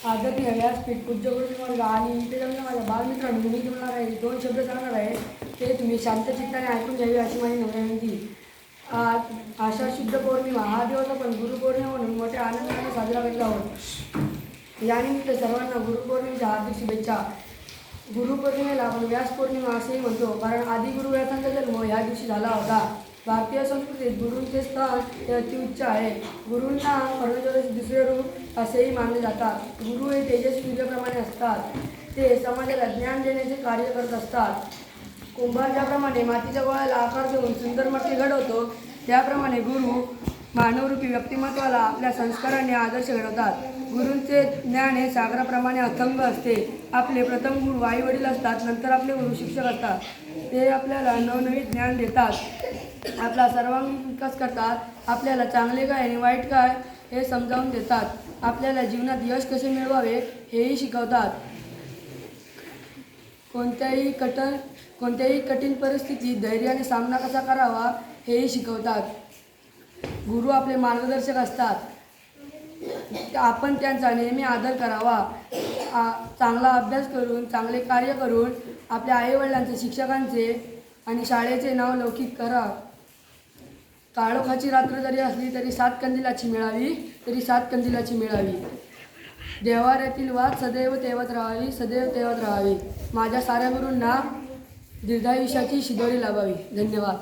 आदरणीय व्यासपीठ पूज्य गुरुवर्ग आणि इथे जमलं माझ्या बालमित्रांनो मी तुम्हाला आहे 2 शब्द सांगणार आहे ते तुम्ही शांतचित्ताने ऐकून घ्यावे अशी माझी विनंती. आज आषाढ शुद्ध पौर्णिमा हा दिवस आपण गुरुपौर्णिमा म्हणून मोठ्या आनंदाने साजरा करत आहोत. यानिमित्त सर्वांना गुरुपौर्णिमेच्या हार्दिक शुभेच्छा. गुरुपौर्णिमेला आपण व्यास पौर्णिमा असेही म्हणतो कारण आदी गुरु व्यासांचा जन्म ह्या दिवशी झाला होता. भारतीय संस्कृतीत गुरूंचे स्थान हे अतिउच्च आहे. गुरूंना परमेश्वराचे दुसरे रूप असेही मानले जातात. गुरु हे तेजस्वी सूर्याप्रमाणे असतात. ते समाजाला ज्ञान देण्याचे कार्य करत असतात. कुंभार ज्याप्रमाणे मातीच्या गोळ्याला आकार देऊन सुंदर मटके घडवतो त्याप्रमाणे गुरु मानवरूपी व्यक्तिमत्वाला आपल्या संस्काराने आदर्श घडवतात. गुरूंचे ज्ञान हे सागराप्रमाणे अथंग असते. आपले प्रथम गुरु आई वडील असतात, नंतर आपले गुरु शिक्षक असतात. ते आपल्याला नवनवीन ज्ञान देतात, आपला सर्वांगीण विकास करतात, आपल्याला चांगले काय आणि वाईट काय हे समजावून देतात, आपल्याला जीवनात यश कसे मिळवावे हेही शिकवतात. कोणत्याही कठीण परिस्थितीत धैर्याने सामना कसा करावा हेही शिकवतात. गुरु आपले मार्गदर्शक असतात. आपण त्यांचा नेहमी आदर करावा. चांगला अभ्यास करून, चांगले कार्य करून आपल्या आईवडिलांचे, शिक्षकांचे आणि शाळेचे नाव लौकिक करा. काळोखाची रात्र जरी असली तरी 7 कंदिलाची मिळावी. देव्हाऱ्यातील वाट सदैव तेवत राहावी. माझ्या साऱ्या गुरूंना दीर्घायुष्याची शिदोरी लाभावी. धन्यवाद.